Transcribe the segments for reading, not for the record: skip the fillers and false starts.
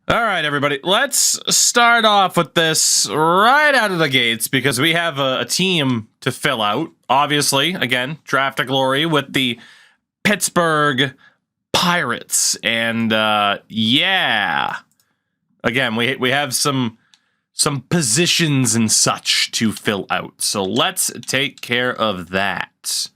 All right, everybody, let's start off with this right out of the gates because we have a team to fill out. Obviously, again, draft to glory with the Pittsburgh Pirates. And yeah, again, we have some positions and such to fill out. So let's take care of that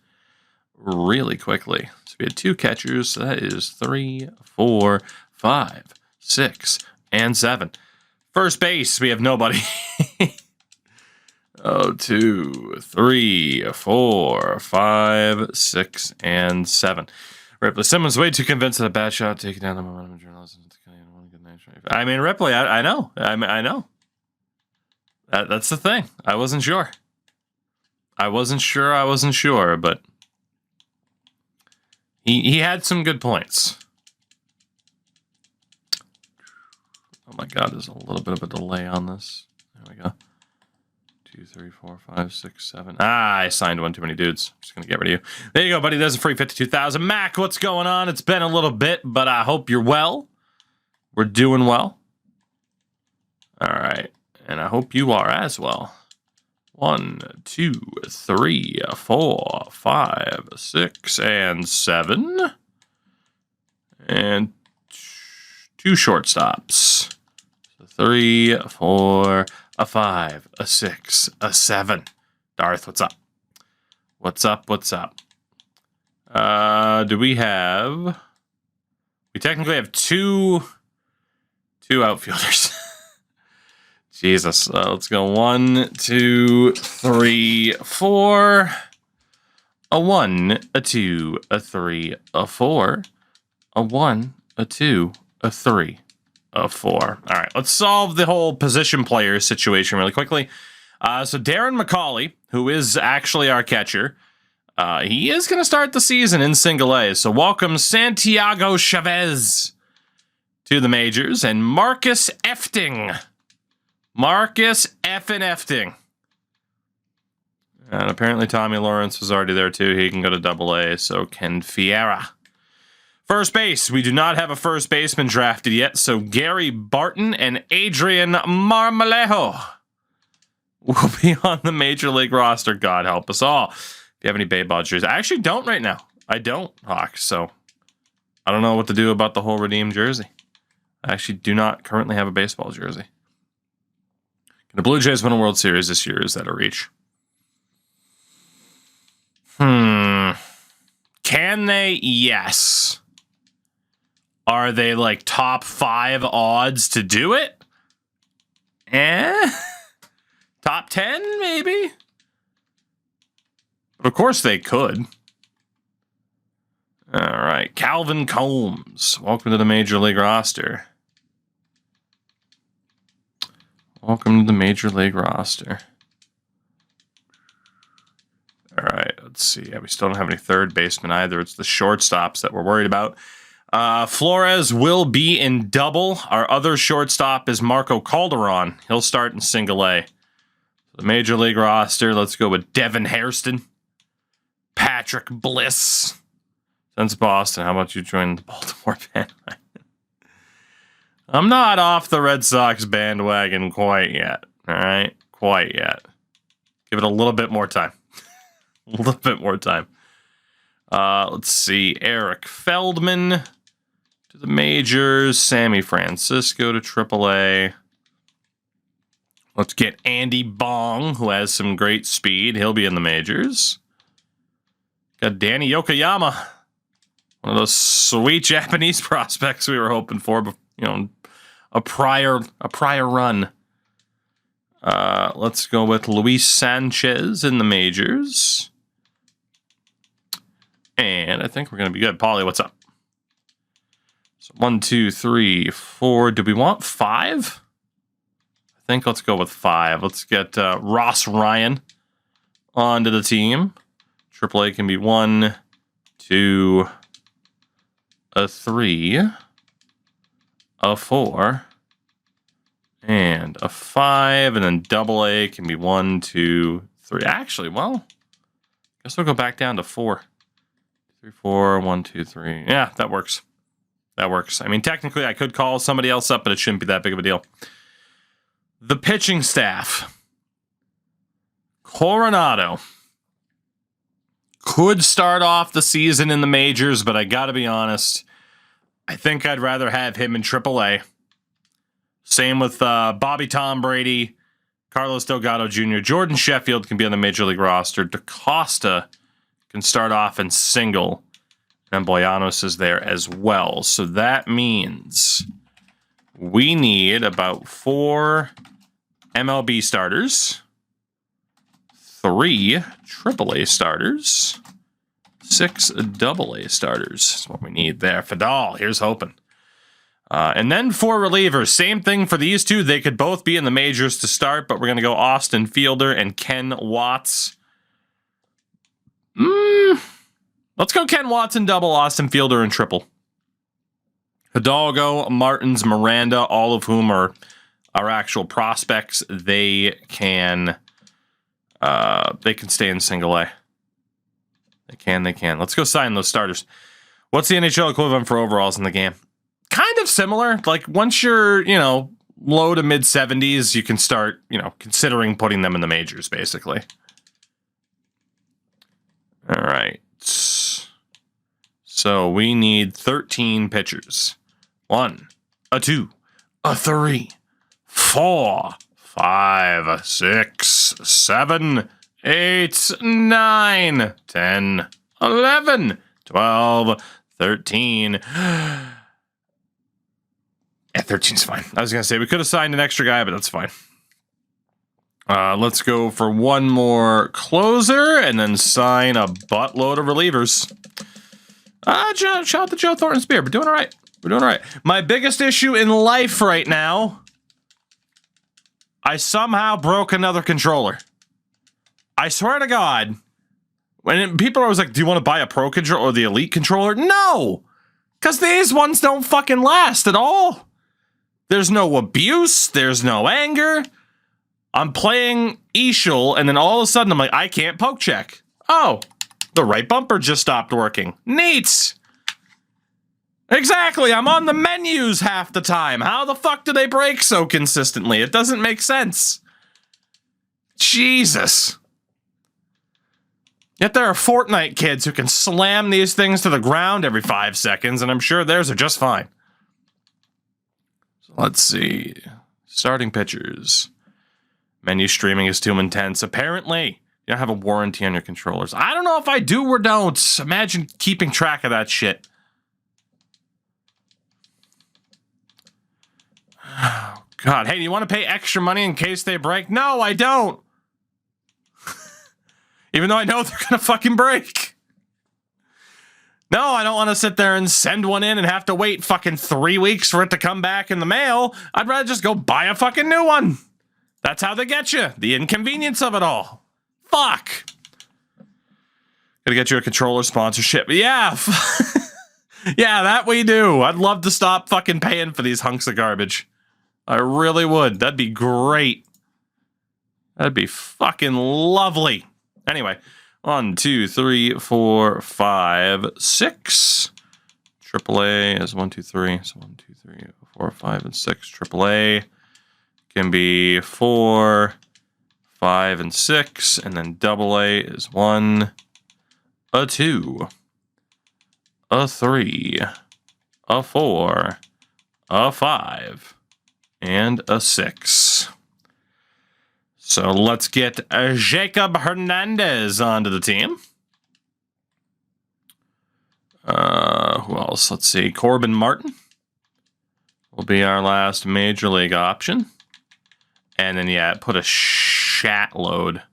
really quickly. So we had 2 catchers. So that is 3, 4, 5, 6, and 7. First base, we have nobody. 2, 3, 4, 5, 6, and 7. Ripley Simmons way too convinced that a bad shot taking down the momentum journalist. I mean, Ripley, I know. I know. That's the thing. I wasn't sure. I wasn't sure, but he had some good points. Oh my God, there's a little bit of a delay on this. There we go. 2, 3, 4, 5, 6, 7. I signed one too many dudes. I'm just going to get rid of you. There you go, buddy. There's a free 52,000. Mac, what's going on? It's been a little bit, but I hope you're well. We're doing well. All right. And I hope you are as well. 1, 2, 3, 4, 5, 6, and 7. And 2 shortstops. 3, 4, a 5, a 6, a 7. Darth, what's up? What's up? What's up? Do we have... We technically have two outfielders. Jesus. Let's go 1, 2, 3, 4. A 1, a 2, a 3, a 4. A 1, a 2, a 3. A 4. All right, let's solve the whole position player situation really quickly. So Darren McCauley, who is actually our catcher, he is going to start the season in single A. So welcome Santiago Chavez to the majors and Marcus Efting. Marcus effing Efting. And apparently Tommy Lawrence was already there too. He can go to Double A. So Ken Fiera. First base, we do not have a first baseman drafted yet, so Gary Barton and Adrian Marmolejo will be on the Major League roster. God help us all. If you have any baseball jerseys, I actually don't right now. I don't, Hawk, so I don't know what to do about the whole redeemed jersey. I actually do not currently have a baseball jersey. Can the Blue Jays win a World Series this year? Is that a reach? Can they? Yes. Are they like top 5 odds to do it? Top 10 maybe? But of course they could. All right, Calvin Combs. Welcome to the Major League roster. Welcome to the Major League roster. All right, let's see. Yeah, we still don't have any third baseman either. It's the shortstops that we're worried about. Flores will be in double. Our other shortstop is Marco Calderon. He'll start in single A. The Major League roster, let's go with Devin Hairston. Patrick Bliss. Since Boston, how about you join the Baltimore bandwagon? I'm not off the Red Sox bandwagon quite yet. All right? Quite yet. Give it a little bit more time. A little bit more time. Let's see. Eric Feldman to the majors. Sammy Francisco to AAA. Let's get Andy Bong, who has some great speed. He'll be in the majors. Got Danny Yokoyama. One of those sweet Japanese prospects we were hoping for, a prior run. Let's go with Luis Sanchez in the majors. And I think we're going to be good. Paulie, what's up? So 1, 2, 3, 4. Do we want 5? I think let's go with 5. Let's get Ross Ryan onto the team. AAA can be 1, 2, a 3, a 4, and a 5. And then AA can be 1, 2, 3. Actually, well, guess we'll go back down to 4. 3, 4, 1, 2, 3. Yeah, that works. That works. I mean, technically, I could call somebody else up, but it shouldn't be that big of a deal. The pitching staff. Coronado could start off the season in the majors, but I got to be honest, I think I'd rather have him in AAA. Same with Bobby Tom Brady, Carlos Delgado Jr., Jordan Sheffield can be on the Major League roster. DaCosta can start off in single, and Boyanos is there as well. So that means we need about 4 MLB starters, 3 AAA starters, 6 AA starters. That's what we need there. Fadal, here's hoping. And then 4 relievers. Same thing for these two. They could both be in the majors to start, but we're going to go Austin Fielder and Ken Watts. Let's go Ken Watts in double, Austin Fielder in triple. Hidalgo, Martins, Miranda, all of whom are actual prospects. They can stay in single A. They can. Let's go sign those starters. What's the NHL equivalent for overalls in the game? Kind of similar. Like, once you're, low to mid 70s, you can start, considering putting them in the majors, basically. All right. So we need 13 pitchers. 1, 2, 3, 4, 5, 6, 7, 8, 9, 10, 11, 12, 13. Yeah, 13's fine. I was going to say, we could have signed an extra guy, but that's fine. Let's go for one more closer and then sign a buttload of relievers. Shout out to Joe Thornton Spear. We're doing all right. My biggest issue in life right now, I somehow broke another controller. I swear to God, when people are always like, do you want to buy a pro controller or the elite controller? No! Because these ones don't fucking last at all. There's no abuse. There's no anger. I'm playing Ishul, and then all of a sudden I'm like, I can't poke check. Oh, the right bumper just stopped working. Neat. Exactly. I'm on the menus half the time. How the fuck do they break so consistently? It doesn't make sense. Jesus. Yet there are Fortnite kids who can slam these things to the ground every 5 seconds, and I'm sure theirs are just fine. So let's see. Starting pitchers. Menu streaming is too intense. Apparently, you don't have a warranty on your controllers. I don't know if I do or don't. Imagine keeping track of that shit. Oh, God. Hey, do you want to pay extra money in case they break? No, I don't. Even though I know they're going to fucking break. No, I don't want to sit there and send one in and have to wait fucking 3 weeks for it to come back in the mail. I'd rather just go buy a fucking new one. That's how they get you. The inconvenience of it all. Fuck. Gotta get you a controller sponsorship. Yeah. Yeah, that we do. I'd love to stop fucking paying for these hunks of garbage. I really would. That'd be great. That'd be fucking lovely. Anyway, 1, 2, 3, 4, 5, 6. AAA is 1, 2, 3. So 1, 2, 3, 4, 5, and 6. AAA can be 4, 5, and 6. And then AA is 1, 2, 3, 4, 5, and 6. So let's get Jacob Hernandez onto the team. Who else? Let's see. Corbin Martin will be our last major league option. And then, yeah, put a shatload.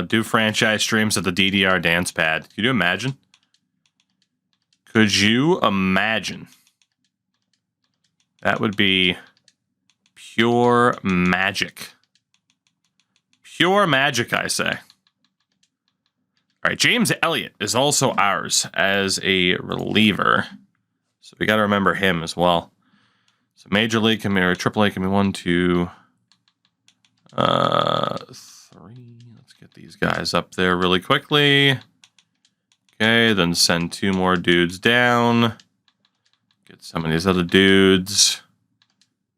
Do franchise streams at the DDR dance pad. Could you imagine? Could you imagine? That would be pure magic. Pure magic, I say. All right, James Elliott is also ours as a reliever. So we got to remember him as well. So Major League can be, or AAA can be 1, 2, 3. Let's get these guys up there really quickly. Okay, then send 2 more dudes down. Get some of these other dudes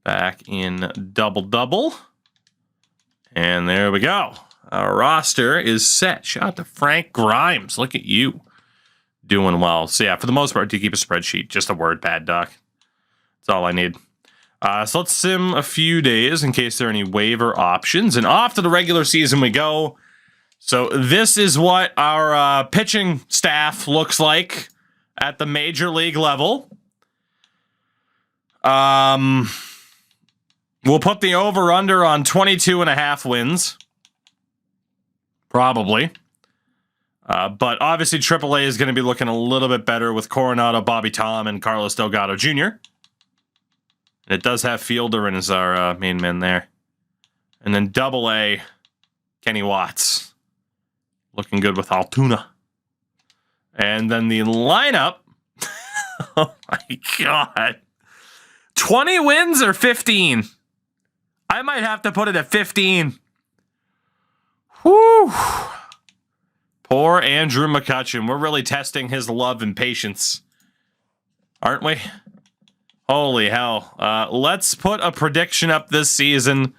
back in double-double. And there we go. Our roster is set. Shout out to Frank Grimes. Look at you. Doing well. So yeah, for the most part, do keep a spreadsheet. Just a word pad, Doc. That's all I need. So let's sim a few days in case there are any waiver options. And off to the regular season we go. So this is what our pitching staff looks like at the major league level. We'll put the over-under on 22.5 wins. Probably. But obviously AAA is going to be looking a little bit better with Coronado, Bobby Tom, and Carlos Delgado Jr. It does have Fielder in as our main man there. And then AA, Kenny Watts. Looking good with Altoona. And then the lineup. Oh my God. 20 wins or 15? I might have to put it at 15. Whew. Poor Andrew McCutchen. We're really testing his love and patience. Aren't we? Holy hell. Let's put a prediction up this season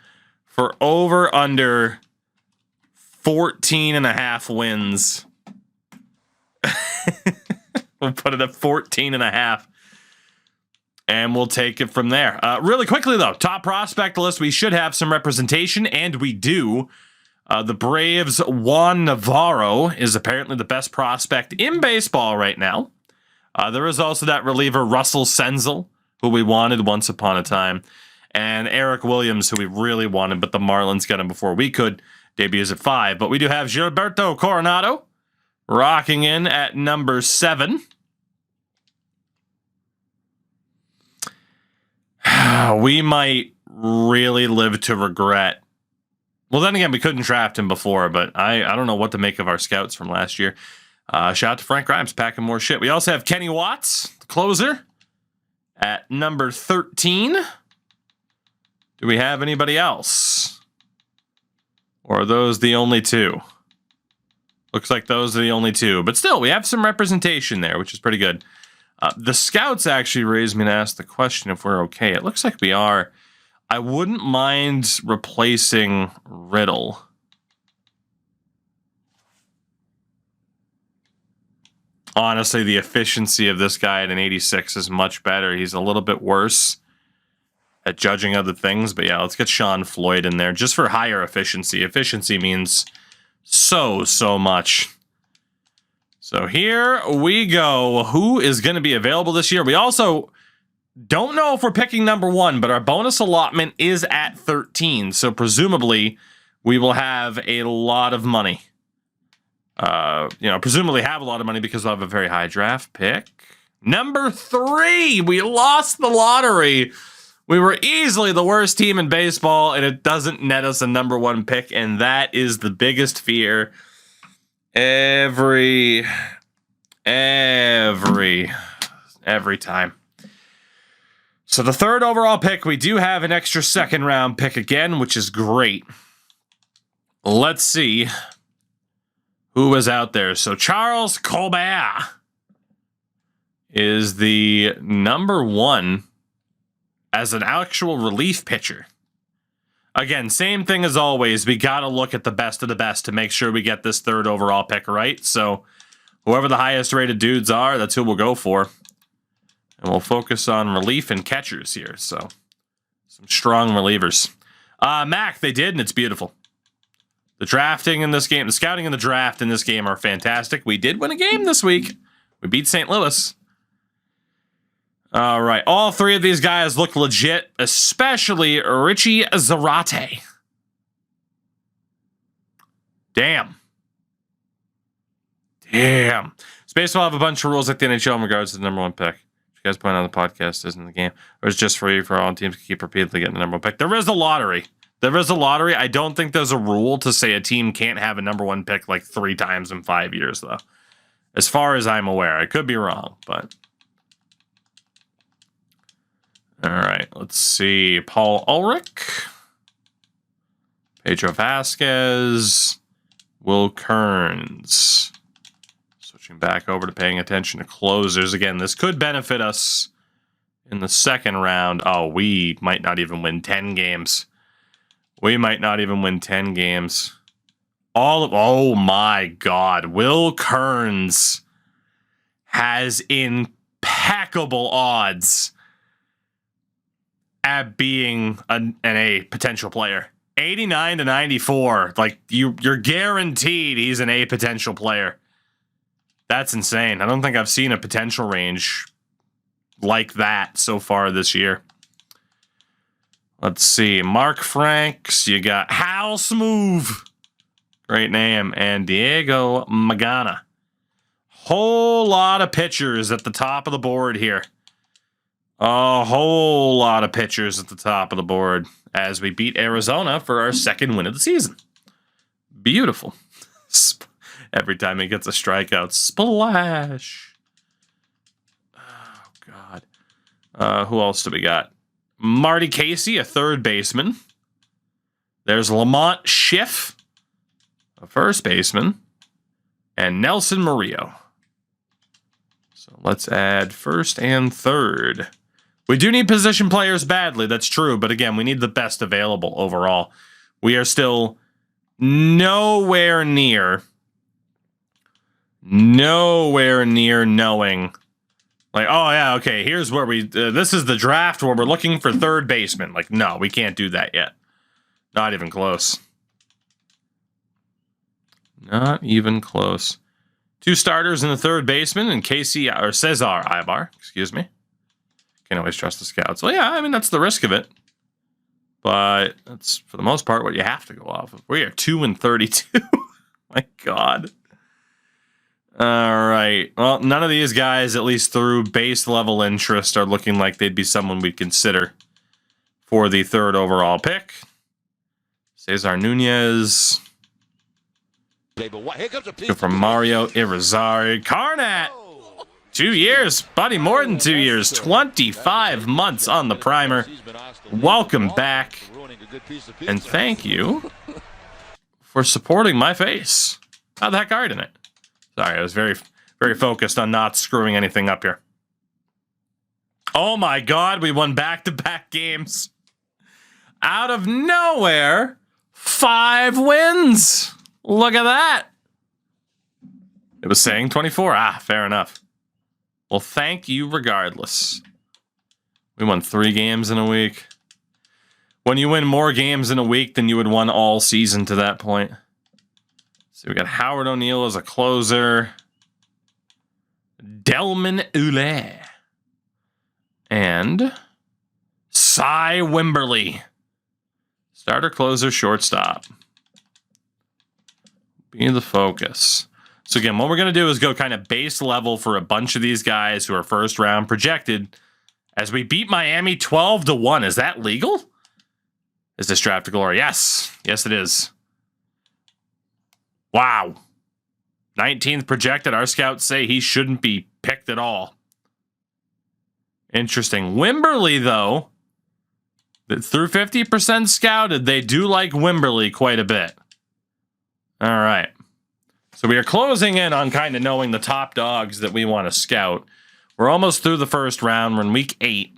for over under 14.5 wins. We'll put it at 14.5. And we'll take it from there. Really quickly, though, top prospect list. We should have some representation, and we do. The Braves' Juan Navarro is apparently the best prospect in baseball right now. There is also that reliever, Russell Senzel, who we wanted once upon a time. And Eric Williams, who we really wanted, but the Marlins got him before we could. Debuts at 5. But we do have Gilberto Coronado rocking in at number 7. We might really live to regret. Well, then again, we couldn't draft him before, but I don't know what to make of our scouts from last year. Shout out to Frank Grimes, packing more shit. We also have Kenny Watts, the closer, at number 13. Do we have anybody else? Or are those the only two? Looks like those are the only two. But still, we have some representation there, which is pretty good. The scouts actually raised me to ask the question if we're okay. It looks like we are. I wouldn't mind replacing Riddle. Honestly, the efficiency of this guy at an 86 is much better. He's a little bit worse at judging other things. But yeah, let's get Sean Floyd in there just for higher efficiency. Efficiency means so much. So here we go. Who is going to be available this year? We also don't know if we're picking number 1, but our bonus allotment is at 13. So presumably we will have a lot of money. Presumably have a lot of money because we'll have a very high draft pick. Number 3, we lost the lottery. We were easily the worst team in baseball, and it doesn't net us a number 1 pick, and that is the biggest fear every time. So the 3rd overall pick, we do have an extra 2nd round pick again, which is great. Let's see who is out there. So Charles Colbert is the number 1 as an actual relief pitcher. Again, same thing as always. We got to look at the best of the best to make sure we get this 3rd overall pick right. So whoever the highest rated dudes are, that's who we'll go for. And we'll focus on relief and catchers here. So some strong relievers. Mac, they did, and it's beautiful. The drafting in this game, the scouting and the draft in this game are fantastic. We did win a game this week. We beat St. Louis. All right. All 3 of these guys look legit, especially Richie Zarate. Damn. Space will have a bunch of rules like the NHL in regards to the number 1 pick. If you guys point out the podcast isn't the game, or it's just for all teams to keep repeatedly getting the number 1 pick. There is a lottery. I don't think there's a rule to say a team can't have a number 1 pick like 3 times in 5 years, though. As far as I'm aware. I could be wrong, but... All right, let's see. Paul Ulrich, Pedro Vasquez, Will Kearns. Switching back over to paying attention to closers. Again, this could benefit us in the second round. Oh, we might not even win 10 games. We might not even win 10 games. Oh my God. Will Kearns has impeccable odds at being an A potential player. 89 to 94. Like, you're guaranteed he's an A potential player. That's insane. I don't think I've seen a potential range like that so far this year. Let's see. Mark Franks. You got Hal Smooth. Great name. And Diego Magana. Whole lot of pitchers at the top of the board here. A whole lot of pitchers at the top of the board as we beat Arizona for our second win of the season. Beautiful. Every time he gets a strikeout, splash. Oh, God. Who else do we got? Marty Casey, a third baseman. There's Lamont Schiff, a first baseman. And Nelson Murillo. So let's add first and third. We do need position players badly, that's true. But again, we need the best available overall. We are still nowhere near knowing, like, oh yeah, okay, here's where this is the draft where we're looking for third baseman. Like, no, we can't do that yet. Not even close. Not even close. 2 starters and a third baseman, and Cesar Ibar, excuse me. Can't always trust the scouts. Well, yeah, I mean, that's the risk of it. But that's, for the most part, what you have to go off of. We are 2-32. My God. All right. Well, none of these guys, at least through base level interest, are looking like they'd be someone we'd consider for the third overall pick. Cesar Nunez. Go from Mario Irizarry. Carnat! 2 years, buddy, more than 2 years. 25 months on the primer. Welcome back. And thank you for supporting my face. How'd that card in it? Sorry, I was very, very focused on not screwing anything up here. Oh my God, we won back-to-back games. Out of nowhere, 5 wins. Look at that. It was saying 24. Ah, fair enough. Well, thank you regardless. We won 3 games in a week. When you win more games in a week than you had won all season to that point. So we got Howard O'Neill as a closer. Delman Ule. And Cy Wimberly. Starter, closer, shortstop. Be the focus. So again, what we're going to do is go kind of base level for a bunch of these guys who are first round projected as we beat Miami 12-1. Is that legal? Is this draft to glory? Yes. Yes, it is. Wow. 19th projected. Our scouts say he shouldn't be picked at all. Interesting. Wimberly, though, through 50% scouted, they do like Wimberly quite a bit. All right. So we are closing in on kind of knowing the top dogs that we want to scout. We're almost through the first round. We're in week 8.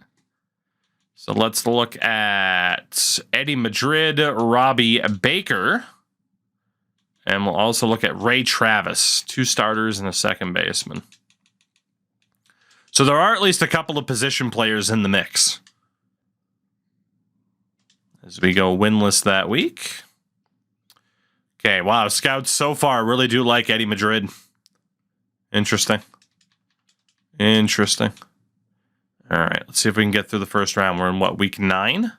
So let's look at Eddie Madrid, Robbie Baker. And we'll also look at Ray Travis, 2 starters and a second baseman. So there are at least a couple of position players in the mix. As we go winless that week. Okay, wow, scouts so far really do like Eddie Madrid. Interesting. Interesting. All right, let's see if we can get through the first round. We're in, what, week 9?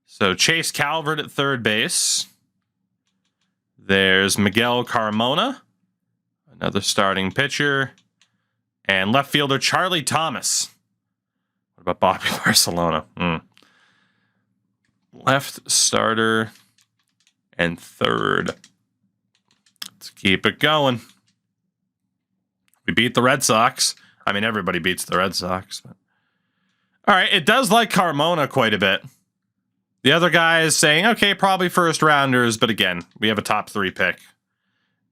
So Chase Calvert at third base. There's Miguel Carmona, another starting pitcher. And left fielder Charlie Thomas. What about Bobby Barcelona? Left starter and third. Let's keep it going. We beat the Red Sox. I mean, everybody beats the Red Sox. But... all right, it does like Carmona quite a bit. The other guy is saying, okay, probably first rounders, but again, we have a top 3 pick.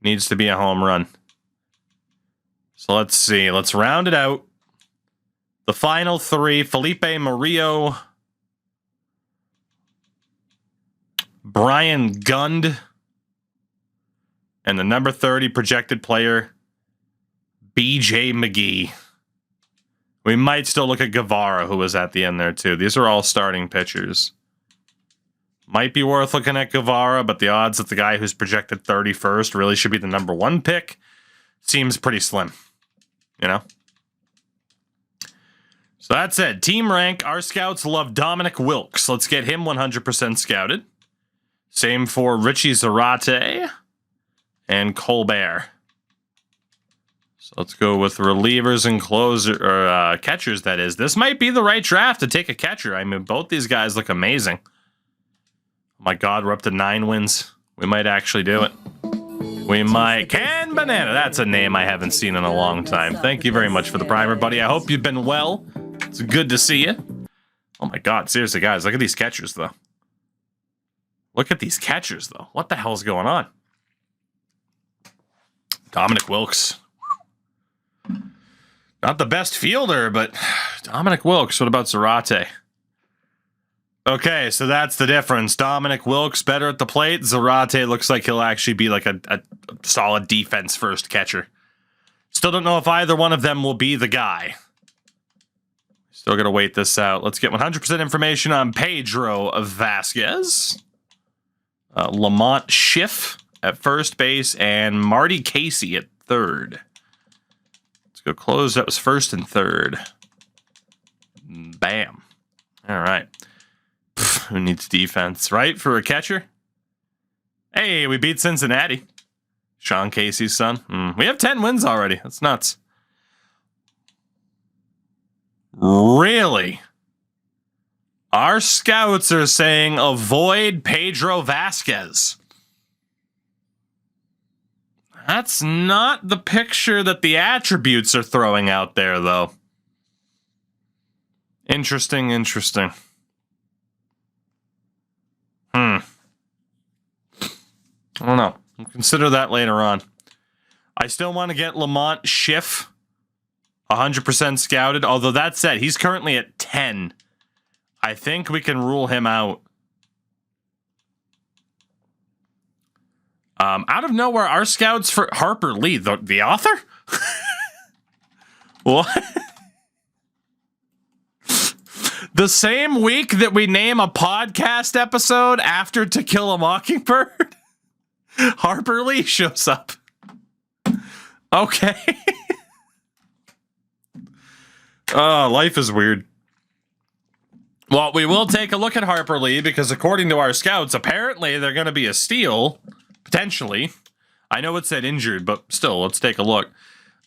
Needs to be a home run. So let's see. Let's round it out. The final three, Felipe Murillo, Brian Gund, and the number 30 projected player, BJ McGee. We might still look at Guevara, who was at the end there, too. These are all starting pitchers. Might be worth looking at Guevara, but the odds that the guy who's projected 31st really should be the number 1 pick seems pretty slim, you know? So that's it. Team rank. Our scouts love Dominic Wilkes. Let's get him 100% scouted. Same for Richie Zarate and Colbert. So let's go with relievers and catchers, that is. This might be the right draft to take a catcher. I mean, both these guys look amazing. Oh my God, we're up to 9 wins. We might actually do it. We might. Can Banana. That's a name I haven't seen in a long time. Thank you very much for the primer, buddy. I hope you've been well. It's good to see you. Oh my God, seriously, guys, look at these catchers, though. Look at these catchers, though. What the hell's going on? Dominic Wilkes. Not the best fielder, but Dominic Wilkes. What about Zarate? Okay, so that's the difference. Dominic Wilkes better at the plate. Zarate looks like he'll actually be like a solid defense-first catcher. Still don't know if either one of them will be the guy. Still got to wait this out. Let's get 100% information on Pedro Vasquez. Lamont Schiff at first base, and Marty Casey at third. Let's go close. That was first and third. Bam. All right. Who needs defense, right? For a catcher? Hey, we beat Cincinnati. Sean Casey's son. We have 10 wins already. That's nuts. Really? Our scouts are saying avoid Pedro Vasquez. That's not the picture that the attributes are throwing out there, though. Interesting, interesting. I don't know. We'll consider that later on. I still want to get Lamont Schiff 100% scouted, although that said, he's currently at 10. I think we can rule him out. Out of nowhere, our scouts for Harper Lee, the author? What? The same week that we name a podcast episode after To Kill a Mockingbird, Harper Lee shows up. Okay. Oh, life is weird. Well, we will take a look at Harper Lee because according to our scouts, apparently they're going to be a steal, potentially. I know it said injured, but still, let's take a look.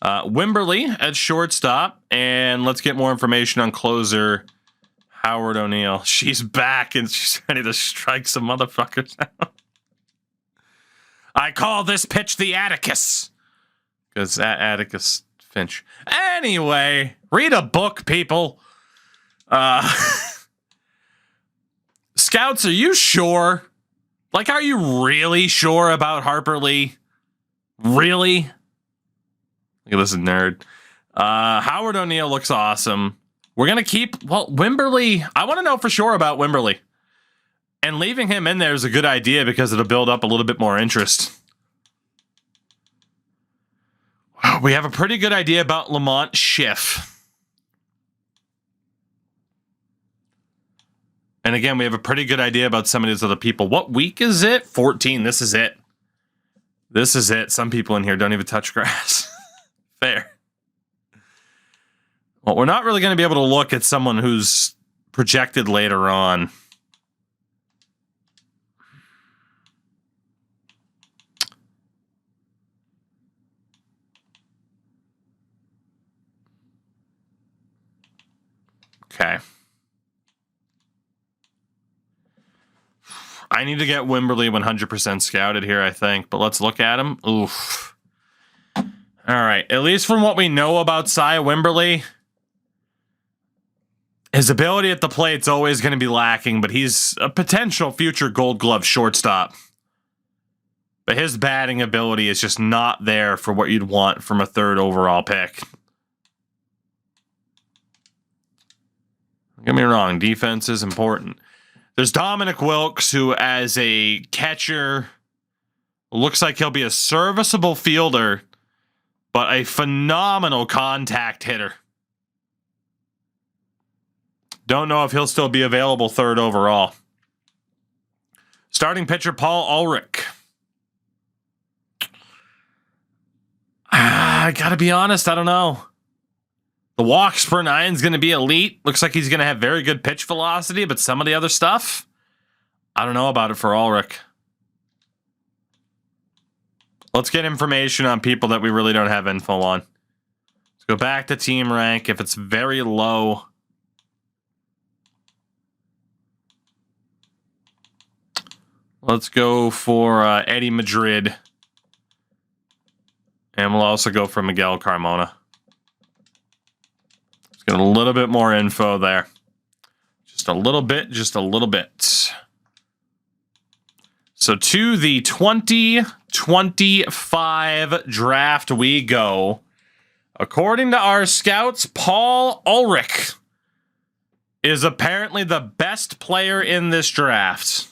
Wimberly at shortstop, and let's get more information on closer Howard O'Neill. She's back, and she's ready to strike some motherfuckers out. I call this pitch the Atticus. Because Atticus Finch. Anyway, read a book, people. Scouts, are you sure? Like, are you really sure about Harper Lee? Really? Look at this nerd. Howard O'Neill looks awesome. We're going to keep, well, Wimberly. I want to know for sure about Wimberly. And leaving him in there is a good idea because it'll build up a little bit more interest. We have a pretty good idea about Lamont Schiff. And again, we have a pretty good idea about some of these other people. What week is it? 14. This is it. This is it. Some people in here don't even touch grass. Fair. Well, we're not really going to be able to look at someone who's projected later on. Okay. I need to get Wimberly 100% scouted here, I think. But let's look at him. Oof. All right. At least from what we know about Cy Wimberly, his ability at the plate's always going to be lacking, but he's a potential future Gold Glove shortstop. But his batting ability is just not there for what you'd want from a third overall pick. Don't get me wrong, defense is important. There's Dominic Wilkes, who as a catcher looks like he'll be a serviceable fielder, but a phenomenal contact hitter. Don't know if he'll still be available third overall. Starting pitcher Paul Ulrich. I gotta be honest, I don't know. The walks per nine is going to be elite. Looks like he's going to have very good pitch velocity, but some of the other stuff, I don't know about it for Ulrich. Let's get information on people that we really don't have info on. Let's go back to team rank. If it's very low, let's go for Eddie Madrid. And we'll also go for Miguel Carmona. Let's get a little bit more info there. Just a little bit, just a little bit. So to the 2025 draft we go. According to our scouts, Paul Ulrich is apparently the best player in this draft.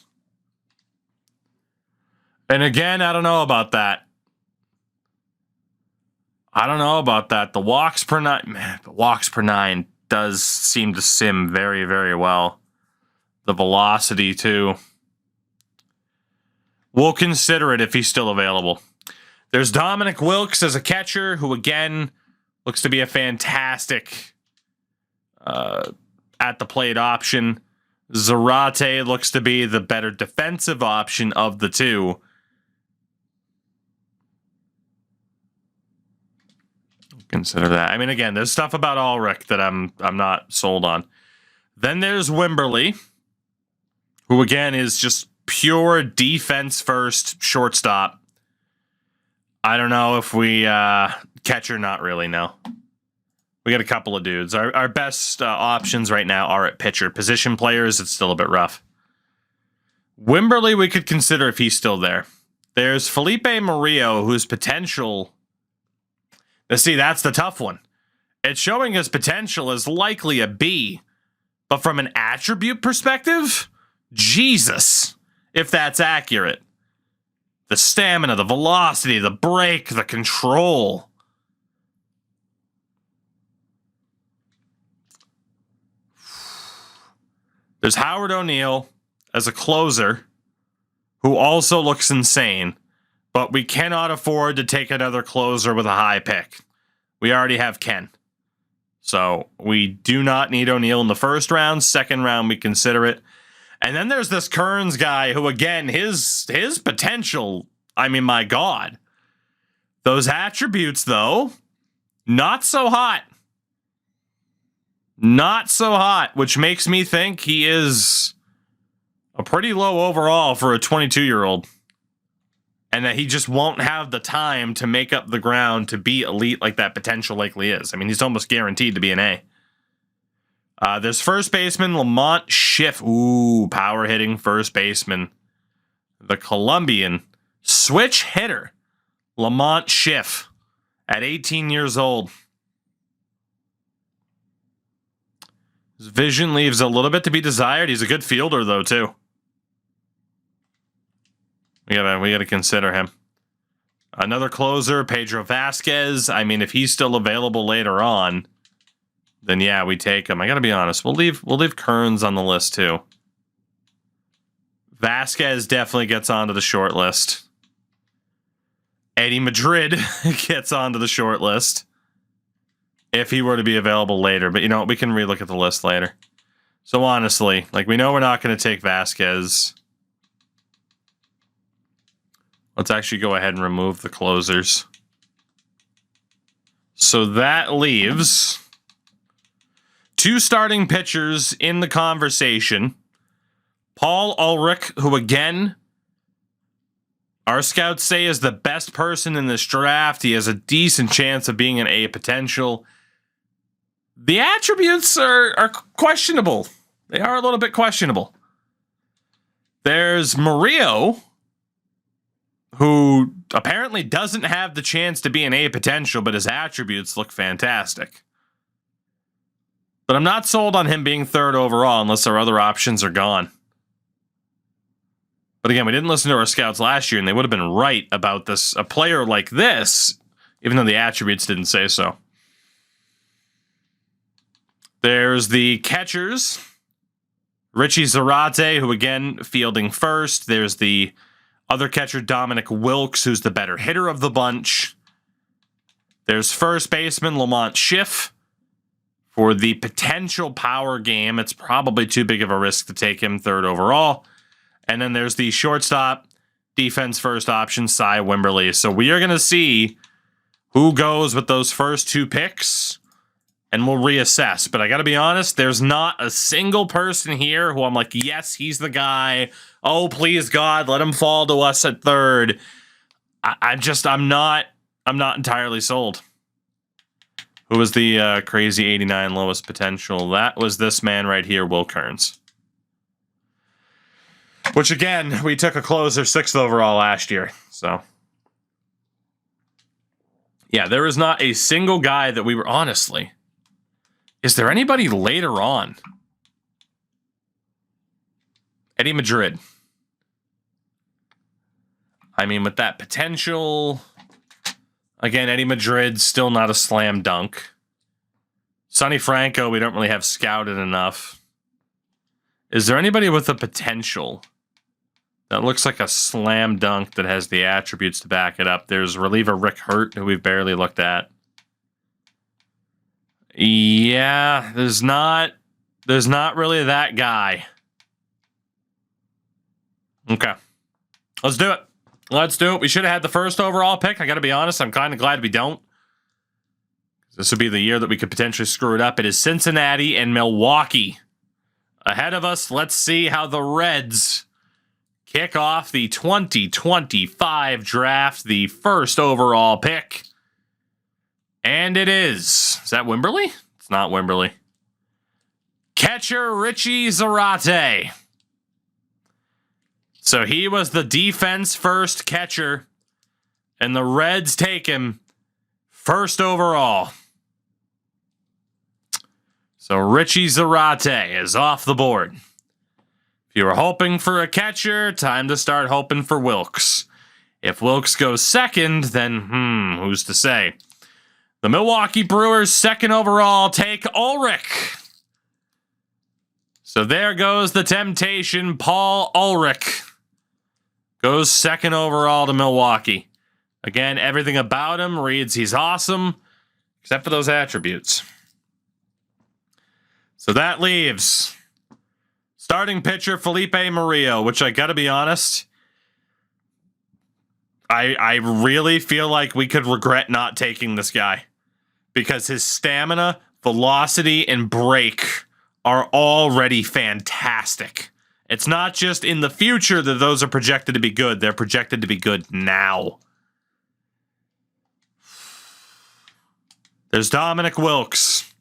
And again, I don't know about that. I don't know about that. The walks per nine, man, the walks per nine does seem to sim very, very well. The velocity too. We'll consider it if he's still available. There's Dominic Wilkes as a catcher, who again looks to be a fantastic at the plate option. Zarate looks to be the better defensive option of the two. Consider that. I mean, again, there's stuff about Ulrich that I'm not sold on. Then there's Wimberly, who again is just pure defense first shortstop. I don't know if we catcher, not really. No, we got a couple of dudes. Our best options right now are at pitcher. Position players, it's still a bit rough. Wimberly, we could consider if he's still there. There's Felipe Murillo, whose potential. Now, see, that's the tough one. It's showing his potential as likely a B, but from an attribute perspective, Jesus, if that's accurate. The stamina, the velocity, the break, the control. There's Howard O'Neill as a closer, who also looks insane. But we cannot afford to take another closer with a high pick. We already have Ken. So we do not need O'Neill in the first round. Second round, we consider it. And then there's this Kearns guy who, again, his potential, I mean, my God. Those attributes, though, not so hot. Not so hot, which makes me think he is a pretty low overall for a 22-year-old. And that he just won't have the time to make up the ground to be elite like that potential likely is. I mean, he's almost guaranteed to be an A. There's first baseman Lamont Schiff. Ooh, power hitting first baseman. The Colombian switch hitter, Lamont Schiff, at 18 years old. His vision leaves a little bit to be desired. He's a good fielder, though, too. We gotta consider him. Another closer, Pedro Vasquez. I mean, if he's still available later on, then yeah, we take him. I gotta be honest. We'll leave Kearns on the list too. Vasquez definitely gets onto the short list. Eddie Madrid gets onto the short list if he were to be available later. But you know, we can relook at the list later. So honestly, like, we know we're not going to take Vasquez. Let's actually go ahead and remove the closers. So that leaves two starting pitchers in the conversation. Paul Ulrich, who again, our scouts say is the best person in this draft. He has a decent chance of being an A potential. The attributes are questionable. They are a little bit questionable. There's Murillo, who apparently doesn't have the chance to be an A potential, but his attributes look fantastic. But I'm not sold on him being third overall unless our other options are gone. But again, we didn't listen to our scouts last year, and they would have been right about this. A player like this, even though the attributes didn't say so. There's the catchers. Richie Zarate, who again, fielding first. There's the other catcher, Dominic Wilkes, who's the better hitter of the bunch. There's first baseman, Lamont Schiff. For the potential power game, it's probably too big of a risk to take him third overall. And then there's the shortstop, defense first option, Cy Wimberly. So we are going to see who goes with those first two picks, and we'll reassess. But I got to be honest, there's not a single person here who I'm like, yes, he's the guy. Oh, please, God, let him fall to us at third. I'm not entirely sold. Who was the crazy 89 lowest potential? That was this man right here, Will Kearns. Which, again, we took a closer 6th overall last year. So, yeah, there is not a single guy that we were, honestly. Is there anybody later on? Eddie Madrid. I mean, with that potential, again, Eddie Madrid, still not a slam dunk. Sonny Franco, we don't really have scouted enough. Is there anybody with the potential that looks like a slam dunk that has the attributes to back it up? There's reliever Rick Hurt, who we've barely looked at. Yeah, there's not really that guy. Okay. Let's do it. Let's do it. We should have had the first overall pick. I got to be honest, I'm kind of glad we don't. This would be the year that we could potentially screw it up. It is Cincinnati and Milwaukee ahead of us. Let's see how the Reds kick off the 2025 draft, the first overall pick. And it is. Is that Wimberly? It's not Wimberly. Catcher Richie Zarate. So he was the defense first catcher, and the Reds take him first overall. So Richie Zarate is off the board. If you were hoping for a catcher, time to start hoping for Wilkes. If Wilkes goes second, then who's to say? The Milwaukee Brewers' second overall take Ulrich. So there goes the temptation. Paul Ulrich goes second overall to Milwaukee. Again, everything about him reads he's awesome, except for those attributes. So that leaves starting pitcher Felipe Murillo, which I gotta be honest, I really feel like we could regret not taking this guy because his stamina, velocity, and break are already fantastic. It's not just in the future that those are projected to be good. They're projected to be good now. There's Dominic Wilkes,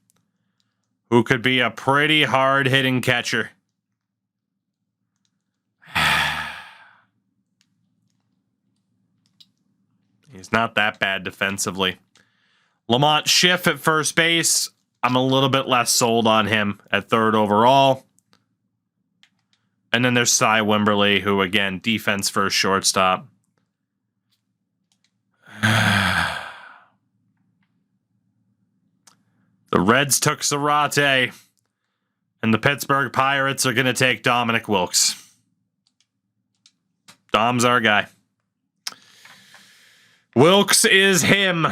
who could be a pretty hard-hitting catcher. He's not that bad defensively. Lamont Schiff at first base. I'm a little bit less sold on him at third overall. And then there's Cy Wimberly, who, again, defense first shortstop. The Reds took Zarate, and the Pittsburgh Pirates are going to take Dominic Wilkes. Dom's our guy. Wilkes is him.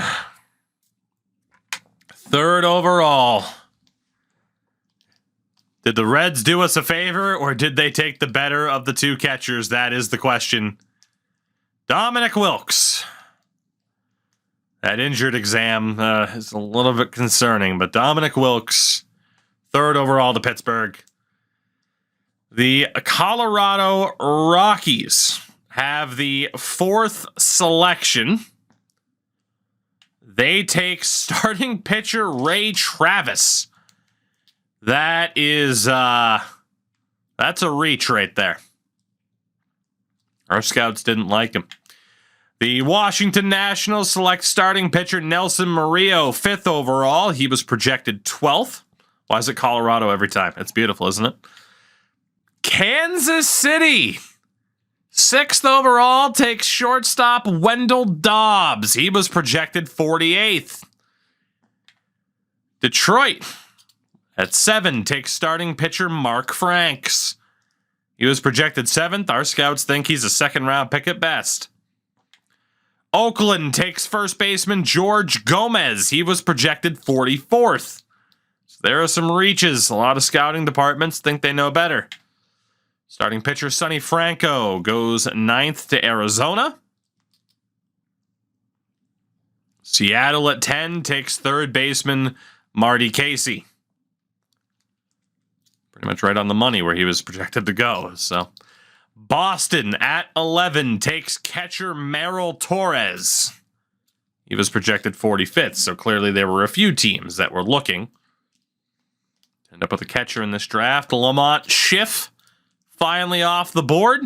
Third overall. Did the Reds do us a favor, or did they take the better of the two catchers? That is the question. Dominic Wilkes. That injured exam is a little bit concerning, but Dominic Wilkes, third overall to Pittsburgh. The Colorado Rockies have the fourth selection. They take starting pitcher Ray Travis. That is, that's a reach right there. Our scouts didn't like him. The Washington Nationals select starting pitcher Nelson Murillo, 5th overall. He was projected 12th. Why is it Colorado every time? It's beautiful, isn't it? Kansas City, 6th overall, takes shortstop Wendell Dobbs. He was projected 48th. Detroit, at 7, takes starting pitcher Mark Franks. He was projected 7th. Our scouts think he's a second-round pick at best. Oakland takes first baseman George Gomez. He was projected 44th. So there are some reaches. A lot of scouting departments think they know better. Starting pitcher Sonny Franco goes 9th to Arizona. Seattle at 10 takes third baseman Marty Casey. Pretty much right on the money where he was projected to go. So Boston at 11 takes catcher Merrill Torres. He was projected 45th, so clearly there were a few teams that were looking. End up with a catcher in this draft. Lamont Schiff finally off the board.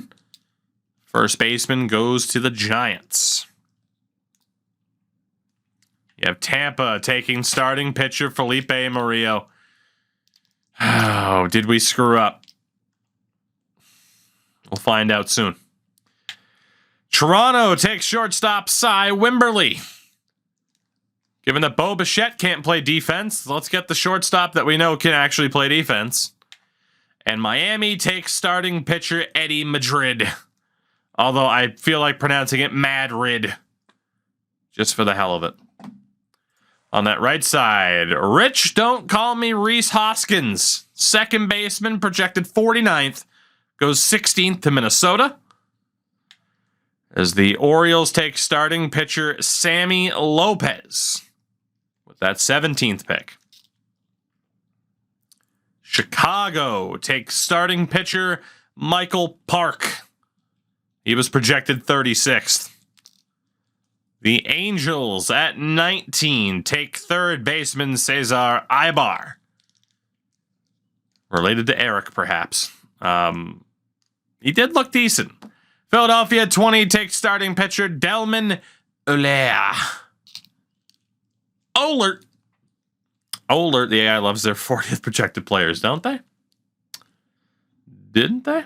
First baseman goes to the Giants. You have Tampa taking starting pitcher Felipe Murillo. Oh, did we screw up? We'll find out soon. Toronto takes shortstop Cy Wimberly. Given that Bo Bichette can't play defense, let's get the shortstop that we know can actually play defense. And Miami takes starting pitcher Eddie Madrid. Although I feel like pronouncing it Madrid. Just for the hell of it. On that right side, Rich Don't Call Me Rhys Hoskins. Second baseman, projected 49th. Goes 16th to Minnesota. As the Orioles take starting pitcher Sammy Lopez. With that 17th pick. Chicago takes starting pitcher Michael Park. He was projected 36th. The Angels at 19 take third baseman Cesar Ibar. Related to Eric, perhaps. He did look decent. Philadelphia at 20 takes starting pitcher Delman Olert. Olert, the AI loves their 40th projected players, don't they? Didn't they?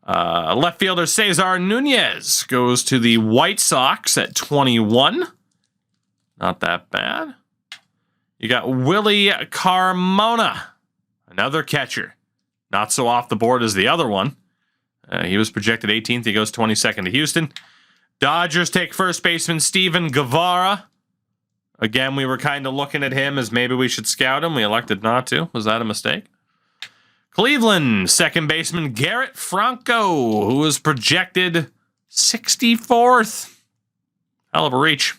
Left fielder Cesar Nunez goes to the White Sox at 21. Not that bad. You got Willie Carmona, another catcher. Not so off the board as the other one. He was projected 18th. He goes 22nd to Houston. Dodgers take first baseman Steven Guevara. Again, we were kind of looking at him as maybe we should scout him. We elected not to. Was that a mistake? Cleveland, second baseman Garrett Franco, who was projected 64th. Hell of a reach.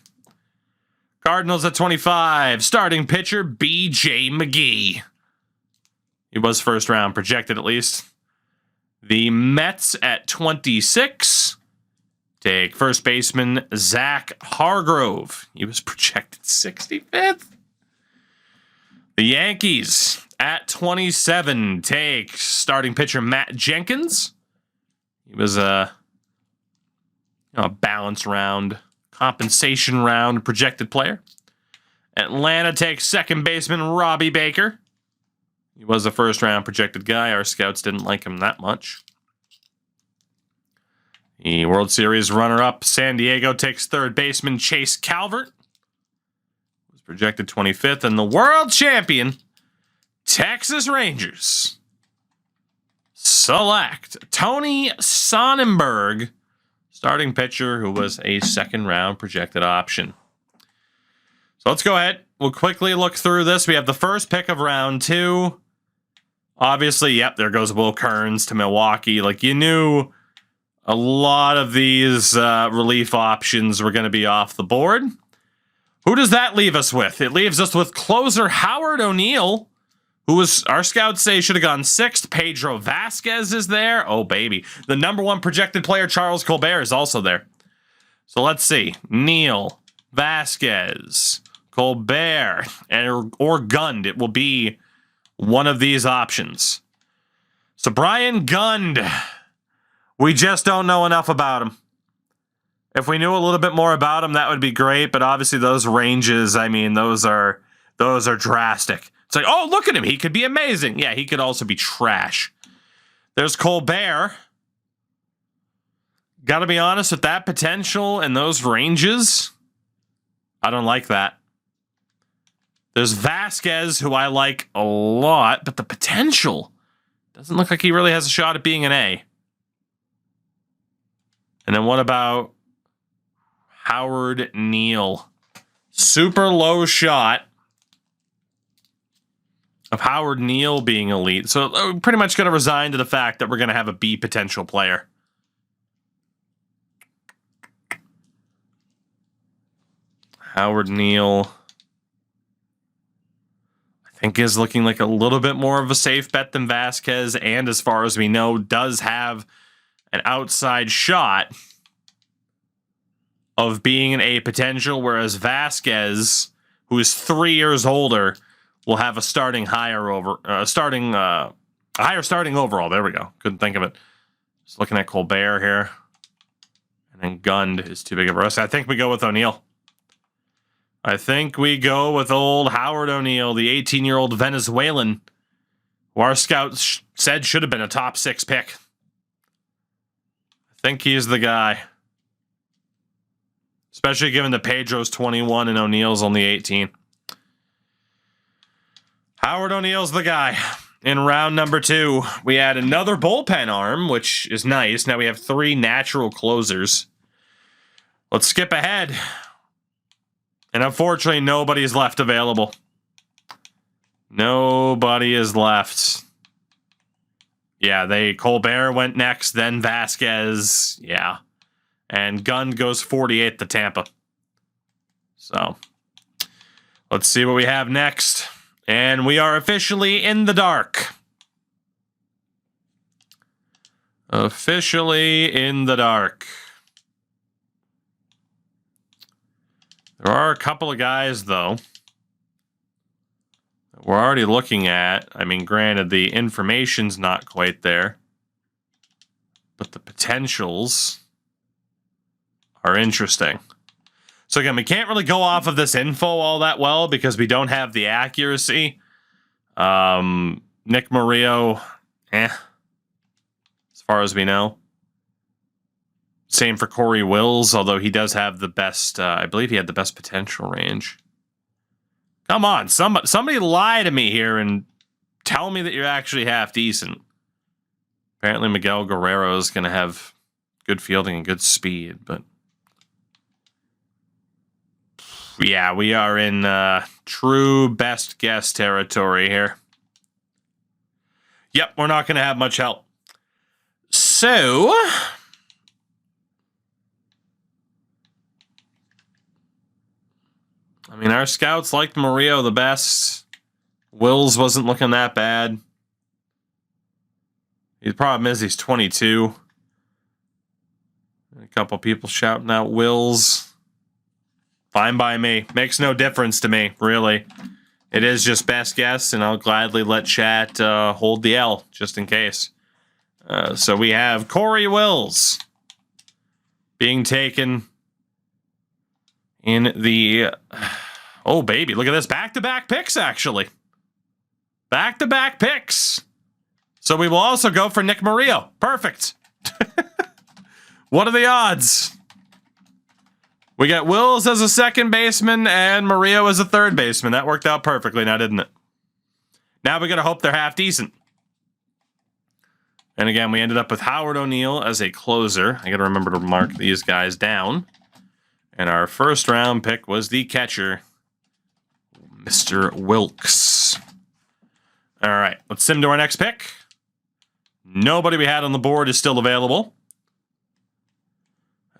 Cardinals at 25, starting pitcher B.J. McGee. He was first round, projected at least. The Mets at 26 take first baseman Zach Hargrove. He was projected 65th. The Yankees at 27 take starting pitcher Matt Jenkins. He was a balance round, compensation round projected player. Atlanta takes second baseman Robbie Baker. He was a first round projected guy. Our scouts didn't like him that much. The World Series runner-up San Diego takes third baseman Chase Calvert. Was projected 25th. And the world champion Texas Rangers select Tony Sonnenberg, starting pitcher who was a second round projected option. So let's go ahead. We'll quickly look through this. We have the first pick of round 2. Obviously, yep, there goes Will Kearns to Milwaukee. Like, you knew a lot of these relief options were going to be off the board. Who does that leave us with? It leaves us with closer Howard O'Neill, who was, our scouts say, should have gone 6th. Pedro Vasquez is there. Oh, baby. The number 1 projected player, Charles Colbert, is also there. So let's see. Neal, Vasquez, Colbert, or Gund. It will be one of these options. So Brian Gund, we just don't know enough about him. If we knew a little bit more about him, that would be great. But obviously those ranges, I mean, those are drastic. It's like, oh, look at him. He could be amazing. Yeah, he could also be trash. There's Colbert. Got to be honest, with that potential and those ranges, I don't like that. There's Vasquez, who I like a lot, but the potential doesn't look like he really has a shot at being an A. And then what about Howard Neal? Super low shot of Howard Neal being elite. So we're pretty much going to resign to the fact that we're going to have a B potential player. Howard Neal, I think, is looking like a little bit more of a safe bet than Vasquez, and as far as we know, does have an outside shot of being an A potential, whereas Vasquez, who is 3 years older, will have a higher starting overall. There we go. Couldn't think of it. Just looking at Colbert here, and then Gund is too big of a risk. I think we go with O'Neill. I think we go with old Howard O'Neill, the 18-year-old Venezuelan, who our scouts said should have been a top 6 pick. I think he's the guy. Especially given that Pedro's 21 and O'Neill's only 18. Howard O'Neill's the guy. In round number 2, we add another bullpen arm, which is nice. Now we have 3 natural closers. Let's skip ahead. And unfortunately, nobody's left available. Nobody is left. Yeah, Colbert went next, then Vasquez. Yeah. And Gund goes 48 to Tampa. So, let's see what we have next. And we are officially in the dark. Officially in the dark. There are a couple of guys, though, that we're already looking at. I mean, granted, the information's not quite there, but the potentials are interesting. So again, we can't really go off of this info all that well because we don't have the accuracy. Nick Murillo, as far as we know. Same for Corey Wills, although he does have the best, I believe he had the best potential range. Come on, somebody lie to me here and tell me that you're actually half decent. Apparently Miguel Guerrero is going to have good fielding and good speed, but yeah, we are in true best guess territory here. Yep, we're not going to have much help. So, I mean, our scouts liked Murillo the best. Wills wasn't looking that bad. The problem is he's 22. A couple people shouting out Wills. Fine by me. Makes no difference to me, really. It is just best guess, and I'll gladly let chat hold the L, just in case. So we have Corey Wills being taken in the... Oh, baby, look at this. Back-to-back picks, actually. Back-to-back picks. So we will also go for Nick Murillo. Perfect. What are the odds? We got Wills as a second baseman and Murillo as a third baseman. That worked out perfectly now, didn't it? Now we got to hope they're half decent. And again, we ended up with Howard O'Neill as a closer. I got to remember to mark these guys down. And our first round pick was the catcher, Mr. Wilkes. All right, let's sim to our next pick. Nobody we had on the board is still available.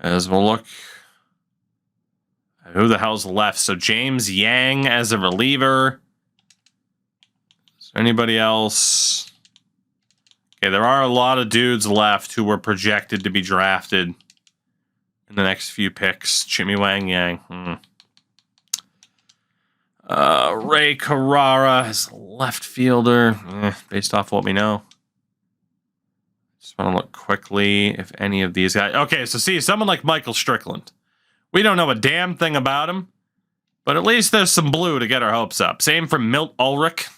As we'll look, who the hell's left? So James Yang as a reliever. Is there anybody else? Okay, there are a lot of dudes left who were projected to be drafted in the next few picks. Jimmy Wang Yang. Ray Carrara as a left fielder. Based off what we know. Just want to look quickly if any of these guys... Okay, so see, someone like Michael Strickland. We don't know a damn thing about him, but at least there's some blue to get our hopes up. Same for Milt Ulrich.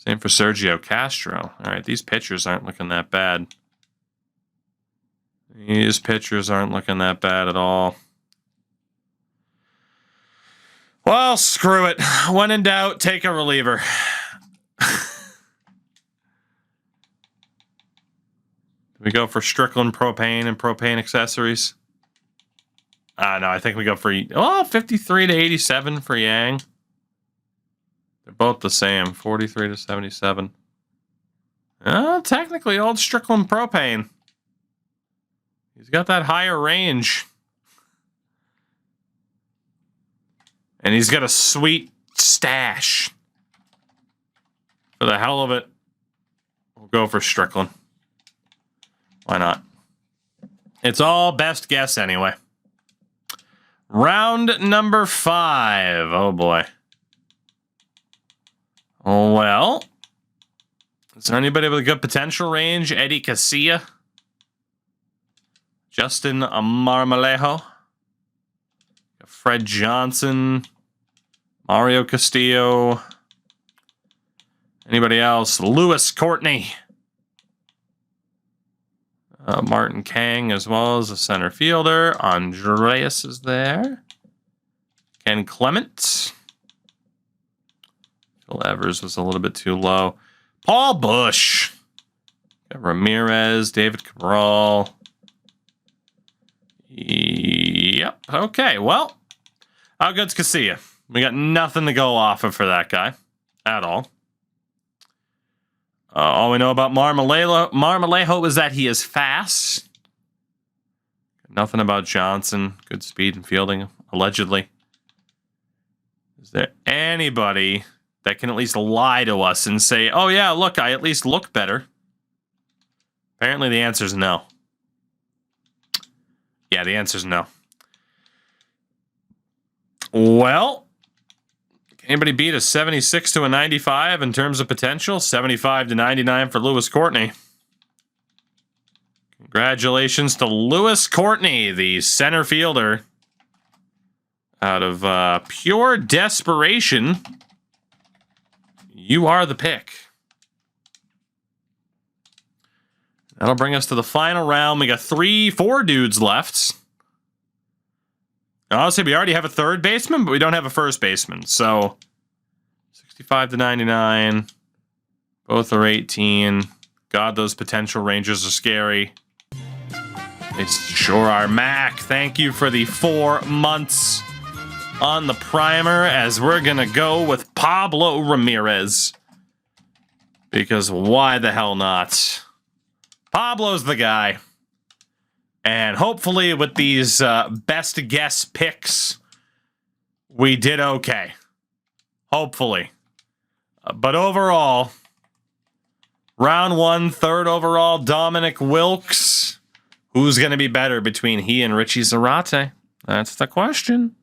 Same for Sergio Castro. All right, these pitchers aren't looking that bad. These pitchers aren't looking that bad at all. Well, screw it. When in doubt, take a reliever. We go for Strickland propane and propane accessories. No, I think we go for 53 to 87 for Yang. They're both the same, 43 to 77. Technically, old Strickland propane. He's got that higher range. And he's got a sweet stash. For the hell of it, we'll go for Strickland. Why not? It's all best guess anyway. Round number 5. Oh, boy. Well, is there anybody with a good potential range? Eddie Casilla? Justin Marmolejo? Fred Johnson? Mario Castillo? Anybody else? Lewis Courtney? Martin Kang as well as a center fielder. Andreas is there. Ken Clement. Phil Evers was a little bit too low. Paul Bush. Got Ramirez, David Cabral. Yep. Okay, well, how good's Casilla? We got nothing to go off of for that guy at all. All we know about Marmolejo is that he is fast. Nothing about Johnson. Good speed and fielding, allegedly. Is there anybody that can at least lie to us and say, oh, yeah, look, I at least look better? Apparently the answer is no. Yeah, the answer is no. Well, can anybody beat a 76 to a 95 in terms of potential? 75 to 99 for Lewis Courtney. Congratulations to Lewis Courtney, the center fielder. Out of pure desperation, you are the pick. That'll bring us to the final round. We got 4 dudes left. Honestly, we already have a third baseman, but we don't have a first baseman. So, 65 to 99. Both are 18. God, those potential ranges are scary. They sure are. Mac, thank you for the 4 months on the primer, as we're going to go with Pablo Ramirez. Because why the hell not? Pablo's the guy. And hopefully with these best guess picks, we did okay. Hopefully. But overall, round 1, 3rd overall, Dominic Wilkes. Who's going to be better between he and Richie Zarate? That's the question.